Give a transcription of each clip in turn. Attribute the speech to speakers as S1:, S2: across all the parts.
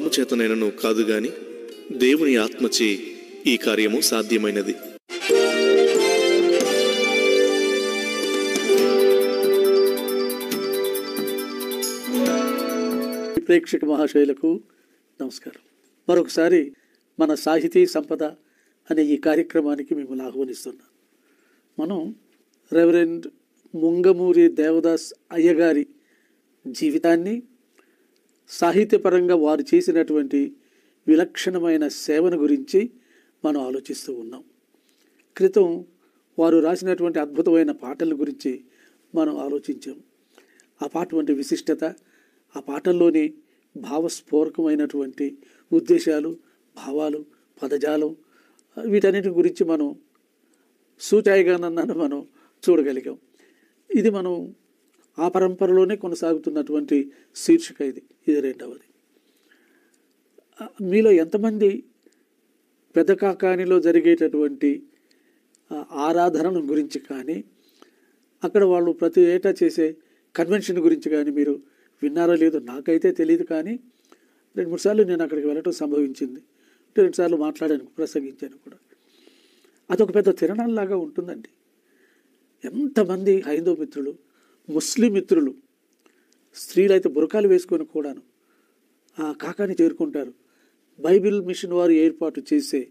S1: బలము చేతనైనను కాదు గాని దేవుని ఆత్మచే ఈ కార్యము సాధ్యమైనది.
S2: ప్రేక్షక మహాశయులకు నమస్కారం. మరొకసారి మన సాహితీ సంపద అనే ఈ కార్యక్రమానికి మిమ్మల్ని ఆహ్వానిస్తున్నాను. మనం రెవరెండ్ ముంగమూరి దేవదాస్ అయ్యగారి జీవితాన్ని, సాహిత్యపరంగా వారు చేసినటువంటి విలక్షణమైన సేవను గురించి మనం ఆలోచిస్తూ ఉన్నాం. క్రితం వారు రాసినటువంటి అద్భుతమైన పాటల గురించి మనం ఆలోచించాం. ఆ పాట వంటి విశిష్టత, ఆ పాటల్లోని భావస్ఫూరకమైనటువంటి ఉద్దేశాలు, భావాలు, పదజాలం, వీటన్నిటి గురించి మనం సూచాయిగానన్నాను మనం చూడగలిగాం. ఇది మనం ఆ పరంపరలోనే కొనసాగుతున్నటువంటి శీర్షిక. ఇది రెండవది. మీలో ఎంతమంది పెదకాకానిలో జరిగేటటువంటి ఆరాధన గురించి కానీ, అక్కడ వాళ్ళు ప్రతి ఏటా చేసే కన్వెన్షన్ గురించి కానీ మీరు విన్నారో లేదో నాకైతే తెలియదు. కానీ 2-3 సార్లు నేను అక్కడికి వెళ్ళటం సంభవించింది. 2 సార్లు మాట్లాడాను, ప్రసంగించాను కూడా. అదొక పెద్ద తిరణంలాగా ఉంటుందండి. ఎంతమంది హైందవ మిత్రులు, ముస్లిం మిత్రులు, స్త్రీలు అయితే బురకాలు వేసుకొని కూడాను ఆ కాకాని చేరుకుంటారు. బైబిల్ మిషన్ వారు ఏర్పాటు చేసే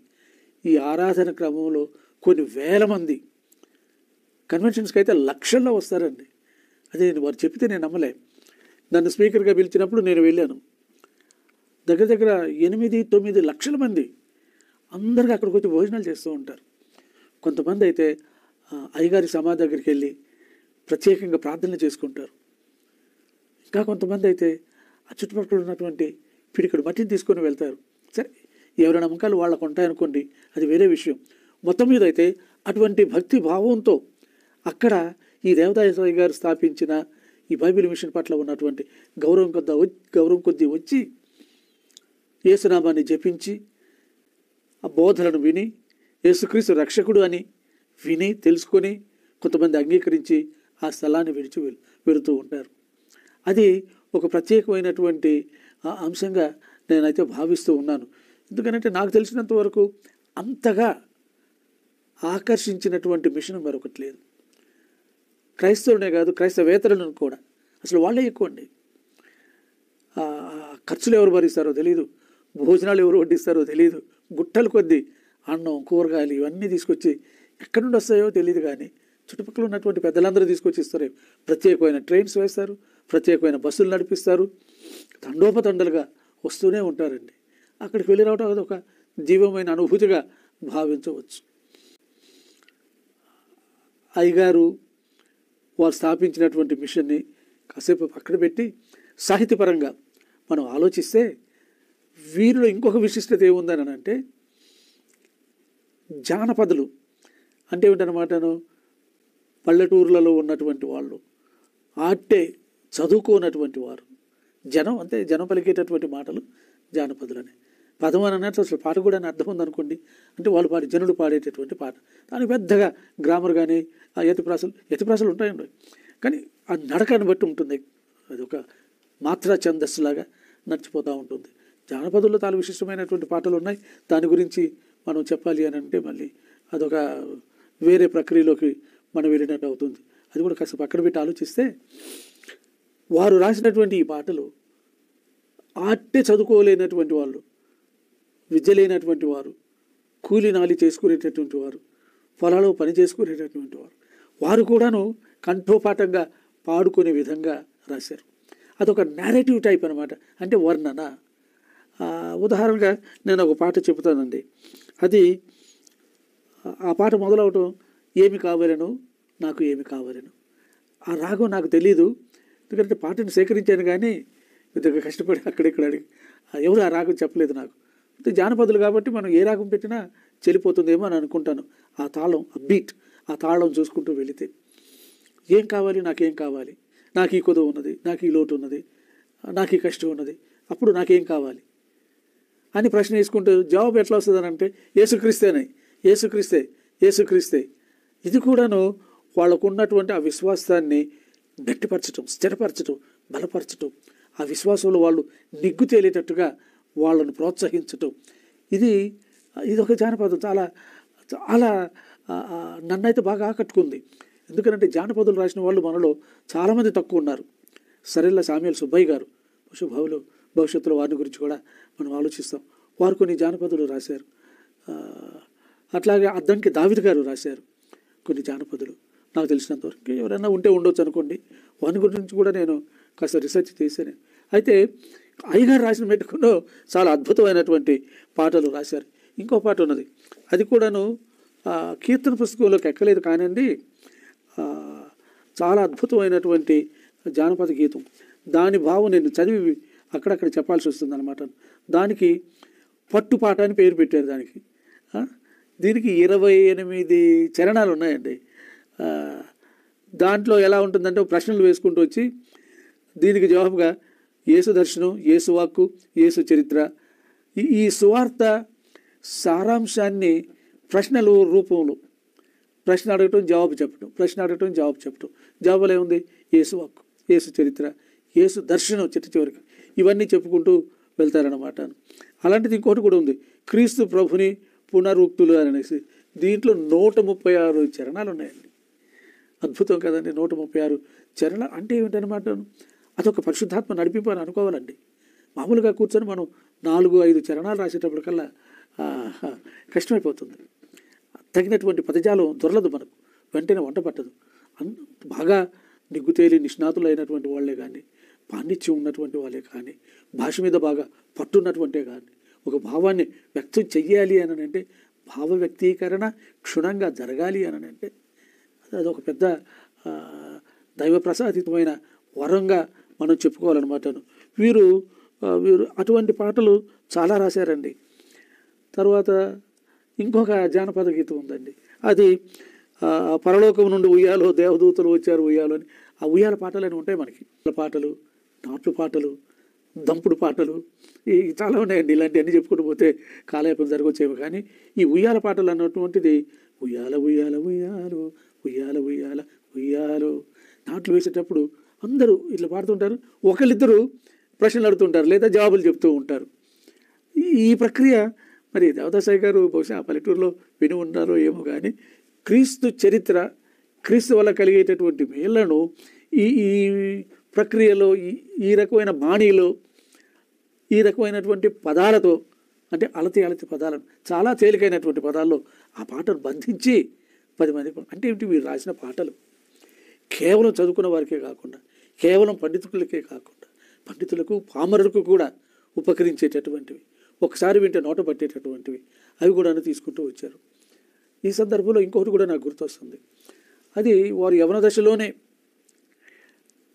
S2: ఈ ఆరాధన క్రమంలో కొన్ని వేల మంది, కన్వెన్షన్స్కి అయితే లక్షల్లో వస్తారండి. అదే వారు చెప్తే నేను నమ్మలే. నన్ను స్పీకర్గా పిలిచినప్పుడు నేను వెళ్ళాను. దగ్గర 8-9 లక్షల మంది అందరికీ అక్కడికి వచ్చి భోజనాలు చేస్తూ ఉంటారు. కొంతమంది అయితే అయ్యగారి సమాధి దగ్గరికి వెళ్ళి ప్రత్యేకంగా ప్రార్థనలు చేసుకుంటారు. ఇంకా కొంతమంది అయితే ఆ చుట్టుపక్కల ఉన్నటువంటి పిడికడు మట్టిని తీసుకొని వెళ్తారు. సరే, ఎవరి నమ్మకాలు వాళ్ళకు ఉంటాయనుకోండి, అది వేరే విషయం. మొత్తం మీద అయితే అటువంటి భక్తి భావంతో అక్కడ ఈ దేవదాస్ గారు స్థాపించిన ఈ బైబిల్ మిషన్ పట్ల ఉన్నటువంటి గౌరవం కొద్దీ వచ్చి యేసునామాన్ని జపించి ఆ బోధనను విని యేసుక్రీస్తు రక్షకుడు అని విని తెలుసుకొని కొంతమంది అంగీకరించి ఆ స్థలాన్ని విడిచి వెళుతూ ఉంటారు. అది ఒక ప్రత్యేకమైనటువంటి అంశంగా నేనైతే భావిస్తూ ఉన్నాను. ఎందుకంటే నాకు తెలిసినంత వరకు అంతగా ఆకర్షించినటువంటి మిషన్ మరొకటి లేదు. క్రైస్తవులనే కాదు, క్రైస్తవేతరులను కూడా అసలు వాళ్ళే ఎక్కువ అండి. ఖర్చులు ఎవరు భరిస్తారో తెలియదు, భోజనాలు ఎవరు వడ్డిస్తారో తెలియదు. గుట్టల కొద్దీ అన్నం, కూరగాయలు ఇవన్నీ తీసుకొచ్చి ఎక్కడి నుండి వస్తాయో తెలియదు. కానీ చుట్టుపక్కల ఉన్నటువంటి పెద్దలందరూ తీసుకొచ్చి ఇస్తారు. ప్రత్యేకమైన ట్రైన్స్ వేస్తారు, ప్రత్యేకమైన బస్సులు నడిపిస్తారు, తండోపతండలుగా వస్తూనే ఉంటారండి. అక్కడికి వెళ్ళి రావడం అది ఒక జీవమైన అనుభూతిగా భావించవచ్చు. అయ్యగారు వారు స్థాపించినటువంటి మిషన్ని కాసేపు పక్కన పెట్టి సాహిత్యపరంగా మనం ఆలోచిస్తే వీరిలో ఇంకొక విశిష్టత ఏముందని అంటే, జానపదులు అంటే ఏమిటనమాటను, పల్లెటూర్లలో ఉన్నటువంటి వాళ్ళు, ఆట్టే చదువుకోనటువంటి వారు, జనం పలికేటటువంటి మాటలు జానపదులని. పదం అని అన్నట్టు అసలు పాట కూడా అర్థం ఉందనుకోండి. అంటే వాళ్ళు జనులు పాడేటటువంటి పాట. దానికి పెద్దగా గ్రామర్ కానీ ఆ యతిప్రాసలు ఉంటాయండి. కానీ ఆ నడకను బట్టి ఉంటుంది. అది ఒక మాత్రా ఛందస్సులాగా నడిచిపోతూ ఉంటుంది. జానపదుల్లో చాలా విశిష్టమైనటువంటి పాటలు ఉన్నాయి. దాని గురించి మనం చెప్పాలి అని అంటే మళ్ళీ అదొక వేరే ప్రక్రియలోకి మనం వెళ్ళినట్టు అవుతుంది. అది కూడా కాస్త పక్కన పెట్టి ఆలోచిస్తే, వారు రాసినటువంటి ఈ పాటలు ఆట్టే చదువుకోలేనటువంటి వాళ్ళు, విద్య లేనటువంటి వారు, కూలి నాలి చేసుకునేటటువంటి వారు, పొలాల్లో పని చేసుకునేటటువంటి వారు కూడాను కంఠోపాఠంగా పాడుకునే విధంగా రాశారు. అదొక నేరేటివ్ టైప్ అనమాట. అంటే వర్ణన. ఉదాహరణగా నేను ఒక పాట చెబుతానండి. అది ఆ పాట మొదలవటం, ఏమి కావాలను నాకు ఏమి కావాలను. ఆ రాగం నాకు తెలీదు, ఎందుకంటే పాటను సేకరించాను కానీ పెద్దగా కష్టపడి అక్కడిక్కడ అడిగి ఎవరు ఆ రాగం చెప్పలేదు నాకు. అంటే జానపదులు కాబట్టి మనం ఏ రాగం పెట్టినా చెల్లిపోతుందేమో అని అనుకుంటాను. ఆ తాళం, ఆ బీట్, ఆ తాళం చూసుకుంటూ వెళితే ఏం కావాలి, నాకేం కావాలి, నాకు ఈ కొదువు ఉన్నది, నాకు ఈ లోటు ఉన్నది, నాకు ఈ కష్టం ఉన్నది, అప్పుడు నాకేం కావాలి అని ప్రశ్న వేసుకుంటూ జవాబు ఎట్లా వస్తుందని అంటే యేసుక్రీస్తే. ఇది కూడాను వాళ్ళకు ఉన్నటువంటి ఆ విశ్వాసాన్ని గట్టిపరచటం, స్థిరపరచటం, బలపరచటం, ఆ విశ్వాసంలో వాళ్ళు నిగ్గు తేలేటట్టుగా వాళ్ళను ప్రోత్సహించటం, ఇది ఒక జానపదం చాలా చాలా నన్నైతే బాగా ఆకట్టుకుంది. ఎందుకంటే జానపదులు రాసిన వాళ్ళు మనలో చాలామంది తక్కువ ఉన్నారు. సరెల్ల సామ్యుల్ సుబ్బయ్య గారు భవిష్యత్తులో వారిని గురించి కూడా మనం ఆలోచిస్తాం. వారు కొన్ని జానపదులు రాశారు. అట్లాగే అద్దంకి దావిద్ గారు రాశారు కొన్ని జానపదులు. నాకు తెలిసినంతవరకు ఎవరైనా ఉంటే ఉండొచ్చు అనుకోండి. వాని గురించి కూడా నేను కాస్త రీసెర్చ్ చేశాను. అయితే అయ్యగారు రాసిన మెట్టుకులో చాలా అద్భుతమైనటువంటి పాటలు రాశారు. ఇంకో పాట ఉన్నది, అది కూడాను కీర్తన పుస్తకంలోకి ఎక్కలేదు కానండి, చాలా అద్భుతమైనటువంటి జానపద గీతం. దాని భావం నేను చదివి అక్కడక్కడ చెప్పాల్సి వస్తుంది అనమాట. దానికి పట్టుపాట అని పేరు పెట్టారు దానికి. దీనికి 28 చరణాలు ఉన్నాయండి. దాంట్లో ఎలా ఉంటుందంటే ప్రశ్నలు వేసుకుంటూ వచ్చి దీనికి జవాబుగా యేసు దర్శనం, యేసు వాక్కు, యేసు చరిత్ర, ఈ సువార్త సారాంశాన్ని ప్రశ్నలు రూపంలో ప్రశ్న అడగటం, జవాబు చెప్పటం, ప్రశ్న అడగటం, జవాబు చెప్పటం. జవాబులో ఏముంది? యేసు వాక్కు, యేసు చరిత్ర, యేసు దర్శనం చివరికి ఇవన్నీ చెప్పుకుంటూ వెళ్తారన్నమాట. అలాంటిది ఇంకోటి కూడా ఉంది, క్రీస్తు ప్రభుని పునరుక్తులు అనేసి. దీంట్లో 136 చరణాలు ఉన్నాయండి. అద్భుతం కదండి. 136 చరణాలు అంటే ఏమిటనమాట? అదొక పరిశుద్ధాత్మ నడిపిపోని అనుకోవాలండి. మామూలుగా కూర్చొని మనం 4-5 చరణాలు రాసేటప్పటికల్లా కష్టమైపోతుంది. తగినటువంటి పదజాలం దొరలదు మనకు, వెంటనే వంట పట్టదు. బాగా నిగ్గుతేలి నిష్ణాతులు అయినటువంటి వాళ్ళే కానీ, పాండిత్యం ఉన్నటువంటి వాళ్ళే కానీ, భాష మీద బాగా పట్టున్నటువంటే కానీ, ఒక భావాన్ని వ్యక్తం చెయ్యాలి అని అంటే, భావ వ్యక్తీకరణ క్షుణ్ణంగా జరగాలి అని అంటే అదొక పెద్ద దైవ ప్రసాదితమైన వరంగా మనం చెప్పుకోవాలన్నమాట. వీరు అటువంటి పాటలు చాలా రాశారండి. తర్వాత ఇంకొక జానపద గీతం ఉందండి, అది పరలోకం నుండి ఉయ్యాలో దేవదూతలు వచ్చారు ఉయ్యాలో అని. ఆ ఉయ్యాల పాటలు అని ఉంటాయి మనకి. పాటలు, నాట్లు పాటలు, దంపుడు పాటలు, చాలా ఉన్నాయండి. ఇలాంటివన్నీ చెప్పుకుంటూ పోతే కాలయాపన జరగవచ్చేమో. కానీ ఈ ఉయ్యాల పాటలు అన్నటువంటిది ఉయ్యాల ఉయ్యాల ఉయ్యాలు, ఉయ్యాల ఉయ్యాల ఉయ్యాలు. నాట్లు వేసేటప్పుడు అందరూ ఇట్లా పాడుతుంటారు, ఒకళ్ళిద్దరూ ప్రశ్నలు అడుగుతుంటారు లేదా జవాబులు చెప్తూ ఉంటారు. ఈ ప్రక్రియ మరి దేవదాసాయి గారు బహుశా ఆ పల్లెటూరులో విని ఉన్నారో ఏమో కానీ, క్రీస్తు చరిత్ర, క్రీస్తు వల్ల కలిగేటటువంటి మేళ్లను ఈ ప్రక్రియలో ఈ రకమైన బాణీలో, ఈ రకమైనటువంటి పదాలతో, అంటే అలతి పదాలను, చాలా తేలికైనటువంటి పదాల్లో ఆ పాటను బంధించి 10 మంది, అంటే ఏమిటి వీరు రాసిన పాటలు కేవలం చదువుకున్న వారికే కాకుండా, కేవలం పండితులకే కాకుండా, పండితులకు పామరులకు కూడా ఉపకరించేటటువంటివి, ఒకసారి వింటే నోట పట్టేటటువంటివి, అవి కూడా తీసుకుంటూ వచ్చారు. ఈ సందర్భంలో ఇంకొకటి కూడా నాకు గుర్తొస్తుంది. అది వారు యవన దశలోనే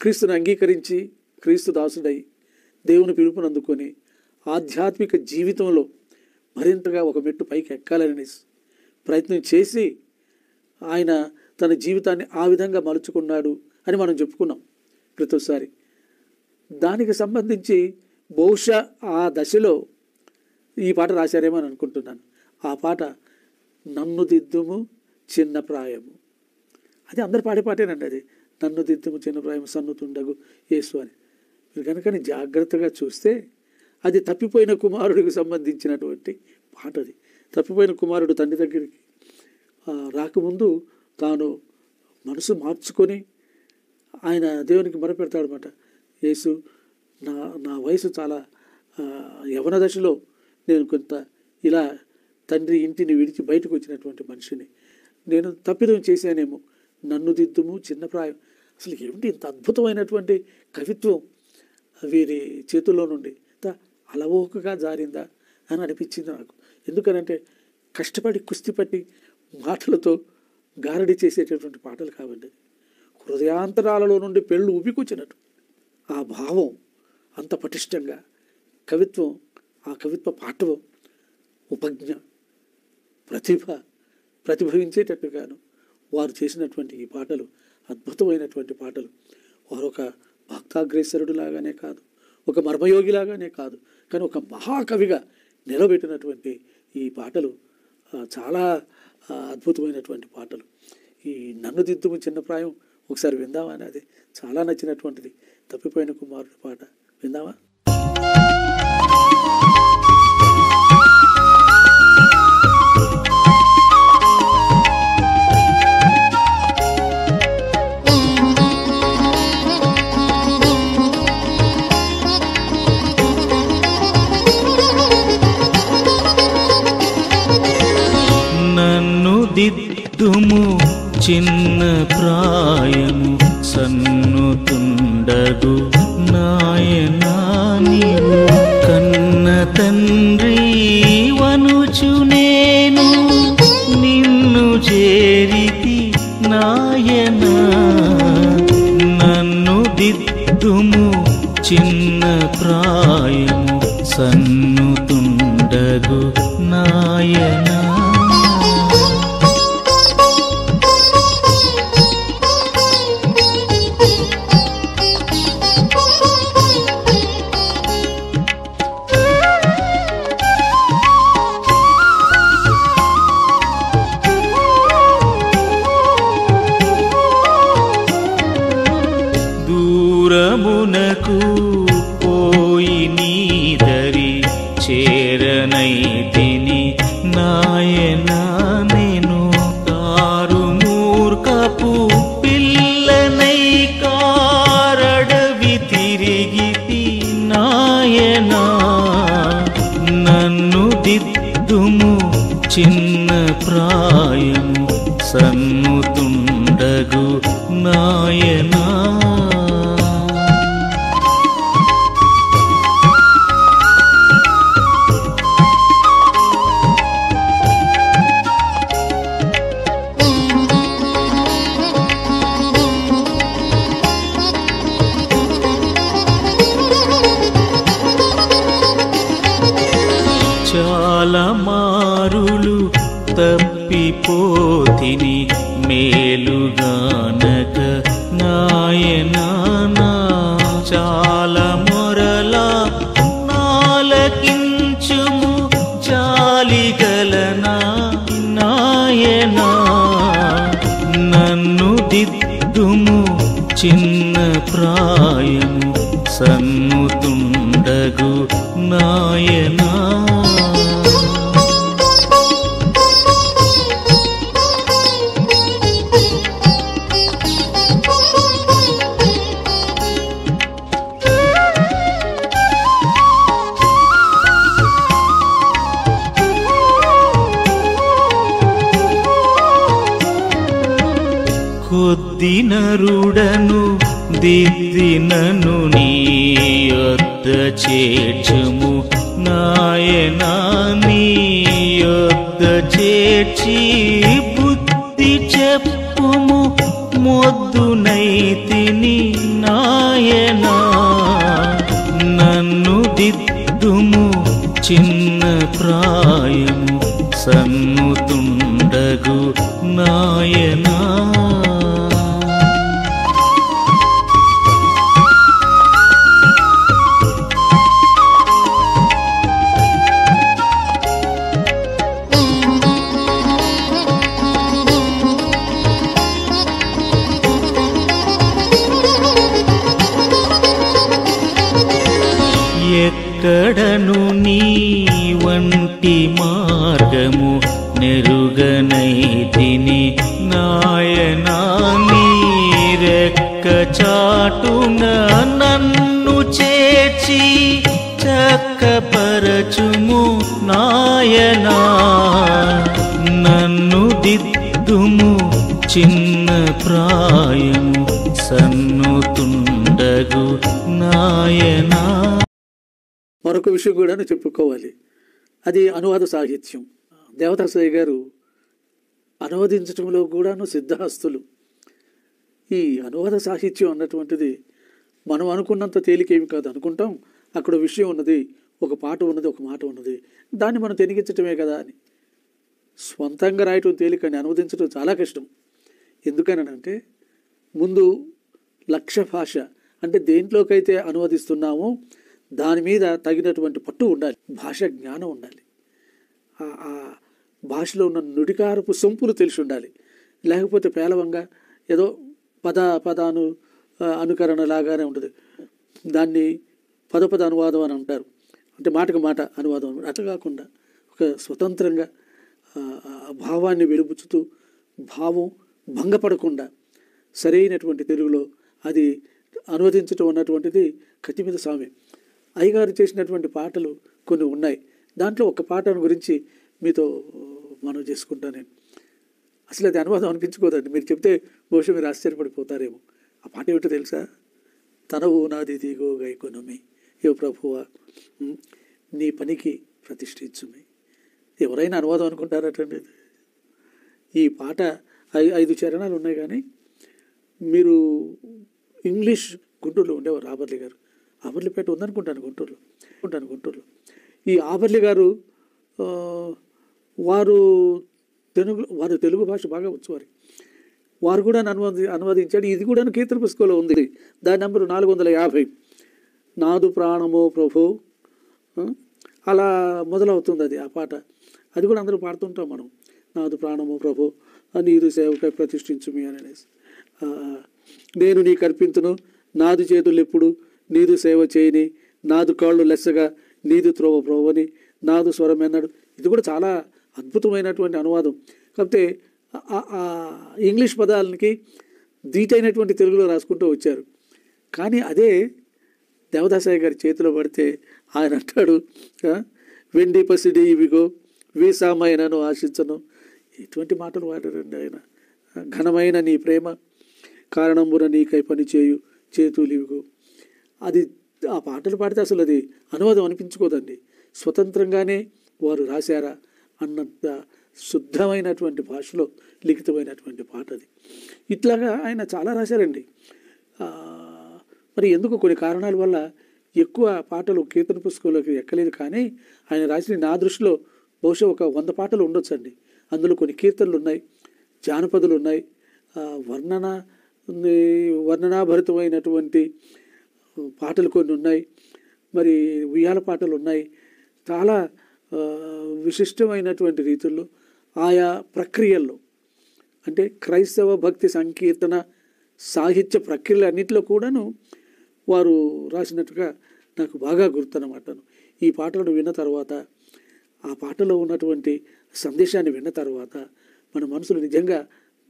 S2: క్రీస్తుని అంగీకరించి క్రీస్తు దాసుడై దేవుని పిలుపుని అందుకొని ఆధ్యాత్మిక జీవితంలో మరింతగా ఒక మెట్టు పైకి ఎక్కాలని ప్రయత్నం చేసి ఆయన తన జీవితాన్ని ఆ విధంగా మలుచుకున్నాడు అని మనం చెప్పుకున్నాం ప్రతిసారి. దానికి సంబంధించి బహుశా ఆ దశలో ఈ పాట రాశారేమో అని అనుకుంటున్నాను. ఆ పాట నన్ను దిద్దుము చిన్న ప్రాయము, అది అందరు పాడే పాటేనండి. అది నన్ను దిద్దుము చిన్న ప్రాయము సన్నుతుండగు యేసు అని. మీరు కనుక జాగ్రత్తగా చూస్తే అది తప్పిపోయిన కుమారుడికి సంబంధించినటువంటి పాట. అది తప్పిపోయిన కుమారుడు తండ్రి దగ్గరికి రాకముందు తాను మనసు మార్చుకొని ఆయన దేవునికి మొరపెడతాడనమాట. యేసు, నా వయసు చాలా యవన దశలో నేను కొంత ఇలా తండ్రి ఇంటిని విడిచి బయటకు వచ్చినటువంటి మనిషిని, నేను తప్పిదం చేశానేమో, నన్ను దిద్దుము చిన్న ప్రాయం. అసలు ఏమిటి ఇంత అద్భుతమైనటువంటి కవిత్వం వీరి చేతుల్లో నుండి అలవోకగా జారిందా అని అనిపించింది నాకు. ఎందుకనంటే కష్టపడి కుస్తీపట్టి మాటలతో గారడి చేసేటటువంటి పాటలు కావండి. హృదయాంతరాలలో నుండి పెళ్ళు ఉబికొచ్చినట్టు ఆ భావం అంత పటిష్టంగా కవిత్వం, ఆ కవిత్వ పాఠవం, ఉపజ్ఞ, ప్రతిభవించేటట్టుగాను వారు చేసినటువంటి ఈ పాటలు అద్భుతమైనటువంటి పాటలు. వారు ఒక భక్తాగ్రేసరుడు లాగానే కాదు, ఒక మర్మయోగిలాగానే కాదు, కానీ ఒక మహాకవిగా నిలబెట్టినటువంటి ఈ పాటలు చాలా అద్భుతమైనటువంటి పాటలు. ఈ నన్ను దిద్దుము చిన్న ప్రాయం ఒకసారి విందామా అని, అది చాలా నచ్చినటువంటిది. తప్పిపోయిన కుమారుడి పాట విందామా?
S3: దిద్దుము చిన్న ప్రాయము సన్నుతుండగు నాయనా నీవు కన్న తండ్రి వనుచు నేను నిన్ను చేరితి నాయనా నన్ను దిద్దుము చిన్న ప్రాయము సన్నుతుండగు నాయనా దూరమునకు పోయి నీదరి చేరనైతిని నాయనా నేను తారు మూర్ఖపు పిల్లనై కారడవి తిరిగితి నాయనా నన్ను దిద్దుము చిన్న ప్రాయము సన్నుతుండగు నాయనా చాలా మారులు తప్పిపోతిని మేలుగానక నాయనా చాలా మొరలా నాలకించుము జాలిగలనా నాయనా నన్ను దిద్దుము చిన్న ప్రాయము సన్నుతుండగు నాయనా కొద్దినరుడను దిద్దినను నీ యొద్ద చేర్చుము నాయనా నీ యొద్ద చేర్చి బుద్ధి చెప్పుము మొద్దునైతిని నాయనా నన్ను దిద్దుము చిన్న ప్రాయము సన్నుతుండగు నాయనా ఎక్కడను నీ వంటి మార్గము నెరుగనైతిని నాయనా నీ రెక్క చాటున నన్ను చేర్చి చక్కపరచుము నాయనా నన్ను దిద్దుము చిన్న ప్రాయము సన్నుతుండగు నాయనా
S2: మరొక విషయం కూడా చెప్పుకోవాలి. అది అనువాద సాహిత్యం. దేవదాసయ్య గారు అనువదించడంలో కూడాను సిద్ధహస్తులు. ఈ అనువాద సాహిత్యం అన్నటువంటిది మనం అనుకున్నంత తేలికేమి కాదు. అనుకుంటాం అక్కడ విషయం ఉన్నది, ఒక పాట ఉన్నది, ఒక మాట ఉన్నది, దాన్ని మనం తెనిగించటమే కదా అని. స్వంతంగా రాయటం తేలికని, అనువదించడం చాలా కష్టం. ఎందుకనంటే ముందు లక్ష్య భాష అంటే దేంట్లోకైతే అనువదిస్తున్నామో దాని మీద తగినటువంటి పట్టు ఉండాలి, భాష జ్ఞానం ఉండాలి, ఆ భాషలో ఉన్న నుడికారపు సొంపులు తెలిసి ఉండాలి. లేకపోతే పేలవంగా ఏదో పదాను అనుకరణ లాగానే ఉంటుంది. దాన్ని పద అనువాదం అని అంటారు. అంటే మాటకు మాట అనువాదం. అట్లా కాకుండా ఒక స్వతంత్రంగా భావాన్ని వెలుబుచ్చుతూ భావం భంగపడకుండా సరైనటువంటి తెలుగులో అది అనువదించడం అన్నటువంటిది కత్తి మీద సామే. అయ్యగారు చేసినటువంటి పాటలు కొన్ని ఉన్నాయి. దాంట్లో ఒక పాటను గురించి మీతో మనం చేసుకుంటా. నేను అసలు అది అనువాదం అనిపించుకోదండి. మీరు చెప్తే బహుశా మీరు ఆశ్చర్యపడిపోతారేమో. ఆ పాట ఏమిటో తెలుసా? తనవు నాది దిగో గైకొనుమి యో ప్రభువా నీ పనికి ప్రతిష్ఠించుమి. ఎవరైనా అనువాదం అనుకుంటారటండి. ఈ పాట 5 చరణాలు ఉన్నాయి. కానీ మీరు ఇంగ్లీష్ గుంటూరులో ఉండేవారు ఆబర్లి గారు. ఆబర్లిపేట ఉందనుకుంటాను గుంటూరులో. ఈ ఆబర్లి గారు వారు తెలుగు భాష బాగా వచ్చేవారు. వారు కూడా అనువాదించాడు. ఇది కూడా కీర్తన పుస్తకంలో ఉంది. దాని నెంబరు 450. నాదు ప్రాణమో ప్రభు అలా మొదలవుతుంది అది ఆ పాట. అది కూడా అందరూ పాడుతుంటాం మనం. నాదు ప్రాణమో ప్రభు నీదు సేవకై ప్రతిష్ఠించుమి అనేసి. నేను నీకు అర్పింతును నాదు చేతులు ఎప్పుడు నీదు సేవ చేయని, నాదు కాళ్ళు లెస్సగా నీదు త్రోవ ప్రోవని, నాదు స్వరం ఎన్నడు. ఇది కూడా చాలా అద్భుతమైనటువంటి అనువాదం. కాకపోతే ఇంగ్లీష్ పదాలకి దీటైనటువంటి తెలుగులో రాసుకుంటూ వచ్చారు. కానీ అదే దేవదాసయ్య గారి చేతిలో పడితే ఆయన అంటాడు, వెండి పసిడి ఇవిగో వీసామైనను ఆశించను. ఎటువంటి మాటలు వాడారండి ఆయన. ఘనమైన నీ ప్రేమ కారణంబున నీకై పని చేయు చేతులు ఇవిగో. అది ఆ పాటలు పాడితే అసలు అది అనువాదం అనిపించుకోదండి. స్వతంత్రంగానే వారు రాశారా అన్నంత శుద్ధమైనటువంటి భాషలో లిఖితమైనటువంటి పాట అది. ఇట్లాగా ఆయన చాలా రాశారండి. మరి ఎందుకు కొన్ని కారణాల వల్ల ఎక్కువ పాటలు కీర్తన పుస్తకంలోకి ఎక్కలేదు. కానీ ఆయన రాసిన నా దృష్టిలో బహుశా ఒక 100 పాటలు ఉండొచ్చండి. అందులో కొన్ని కీర్తనలు ఉన్నాయి, జానపదులు ఉన్నాయి, వర్ణనాభరితమైనటువంటి పాటలు కొన్ని ఉన్నాయి, మరి ఉయ్యాల పాటలు ఉన్నాయి. చాలా విశిష్టమైనటువంటి రీతుల్లో ఆయా ప్రక్రియల్లో, అంటే క్రైస్తవ భక్తి సంకీర్తన సాహిత్య ప్రక్రియలు అన్నింటిలో కూడాను వారు రాసినట్టుగా నాకు బాగా గుర్తన్నమాట. ఈ పాటలను విన్న తర్వాత, ఆ పాటలో ఉన్నటువంటి సందేశాన్ని విన్న తర్వాత మన మనసులు నిజంగా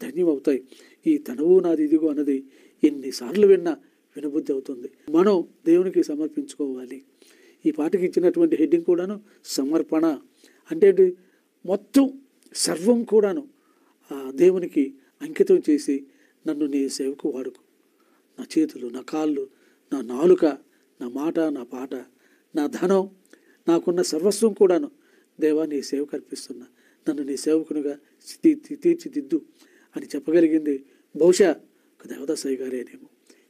S2: ధన్యమవుతాయి. ఈ తనవు నాది ఇదిగో అన్నది ఎన్నిసార్లు వినబుద్ధి అవుతుంది. మనం దేవునికి సమర్పించుకోవాలి. ఈ పాటకి ఇచ్చినటువంటి హెడ్డింగ్ కూడాను సమర్పణ. అంటే మొత్తం సర్వం కూడాను దేవునికి అంకితం చేసి, నన్ను నీ సేవకు వాడుకు, నా చేతులు, నా కాళ్ళు, నా నాలుక, నా మాట, నా పాట, నా ధనం, నాకున్న సర్వస్వం కూడాను దేవా నీ సేవకు అర్పిస్తున్నా, నన్ను నీ సేవకునిగా తీర్చిదిద్దు అని చెప్పగలిగింది బహుశా ఒక దేవదాసయ్య గారేనేమో.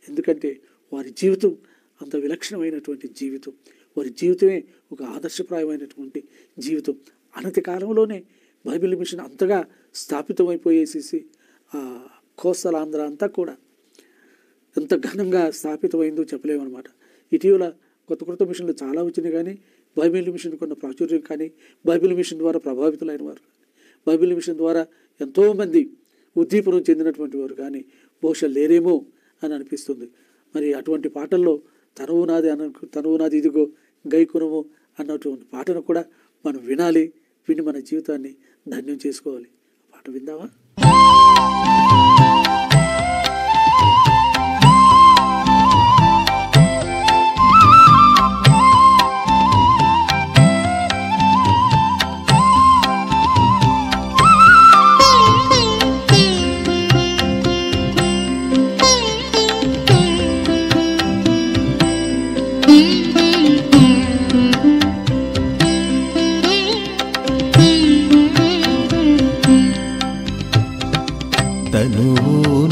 S2: ఎందుకంటే వారి జీవితం అంత విలక్షణమైనటువంటి జీవితం. వారి జీవితమే ఒక ఆదర్శప్రాయమైనటువంటి జీవితం. అనతి కాలంలోనే బైబిల్ మిషన్ అంతగా స్థాపితమైపోయేసేసి కోస్తల ఆంధ్ర అంతా కూడా ఎంత ఘనంగా స్థాపితమైందో చెప్పలేమన్నమాట. ఇటీవల కొత్త మిషన్లు చాలా వచ్చినాయి. కానీ బైబిల్ మిషన్ కొన్న ప్రాచుర్యం కానీ, బైబిల్ మిషన్ ద్వారా ప్రభావితులైన వారు, బైబిల్ మిషన్ ద్వారా ఎంతోమంది ఉద్దీపనం చెందినటువంటి వారు కానీ బహుశా లేరేమో అని అనిపిస్తుంది. మరి అటువంటి పాటల్లో తనువు నాది ఇదిగో గైకొనుము అన్నటువంటి పాటను కూడా మనం వినాలి. విని మన జీవితాన్ని ధన్యం చేసుకోవాలి. పాట విందామా?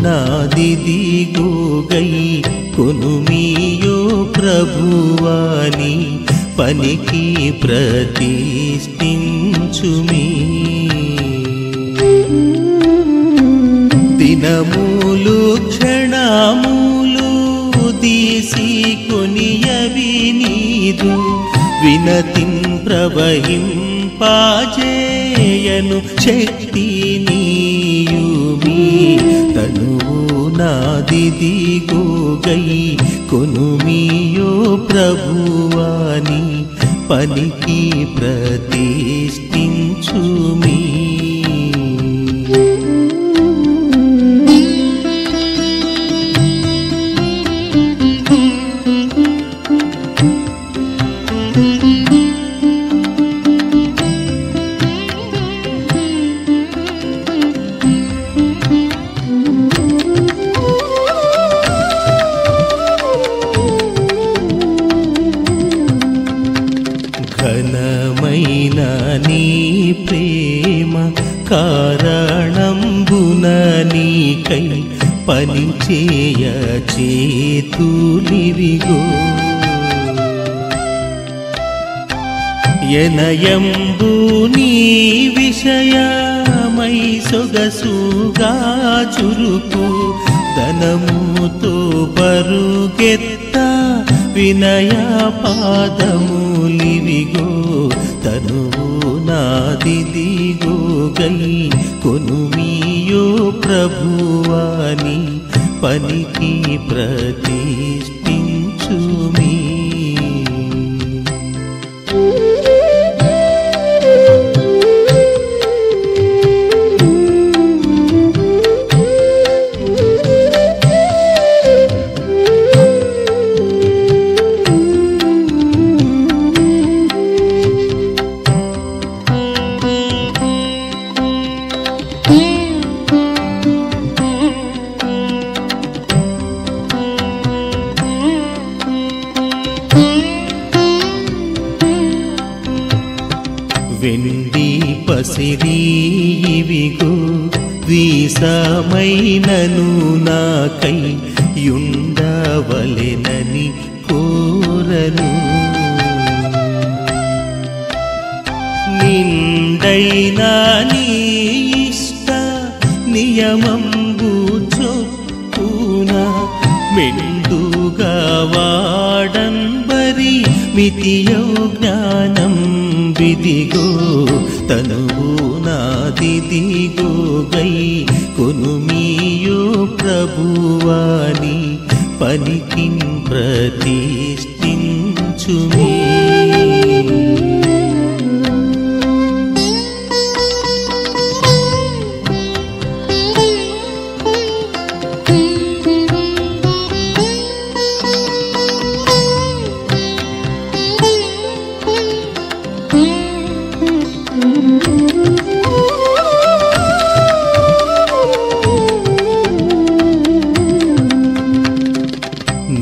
S3: నాదిదిగో గై కొనుమియో ప్రభువాని పనికి ప్రతిష్ఠించుమి. దినములు క్షణములు దీసి కొనియవి నీదు వినతిన్ ప్రవహింపాజేయను శక్తి నీయుమి. తనువు నాదిదిగో గై కొనుమియో ప్రభువాని పనికి ప్రతిష్ఠించుమీ. ఘనమైన నీ ప్రేమ కారణంబున నీకై పనిచేయ చేతులివిగో. ఎనయంబు నీ విషయమై సొగసుగా చురుకు ధనముతో పరుగెత్త వినయ పాదములివిగో. తనువు నాదిదిగో గై కొనుమియో ప్రభువాని పనికి ప్రతిష్ఠించుమీ. వెండి పసిరి ఇవిగో వీసమైనను నాకై యుండవలెనని కోరను. నిండైనా నీ ఇష్ట నియమంబు చొప్పున మెండుగా వాడంబరి మితియౌ జ్ఞానం విదిగో. తనువు నాదిదిగో గై కొనుమియో ప్రభువాని పనికి ప్రతిష్ఠించుమీ.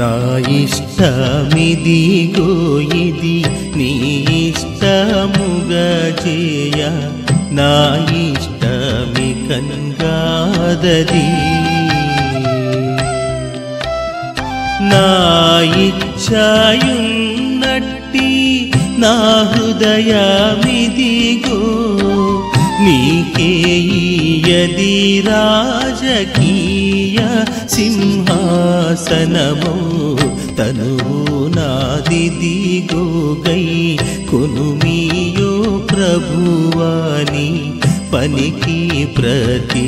S3: నా ఇష్టమిదిగో ఇది నీ ఇష్టముగా చేయ నా ఇష్టమి కంగాదది. నా ఇచ్ఛయున్నట్టి నా హృదయమిదిగో నీకేయది రాజకీయ సింహాసనమో. తనువు నాదిదిగో గై కొనుమియో ప్రభువాని పనికి ప్రతిష్ఠించుమీ.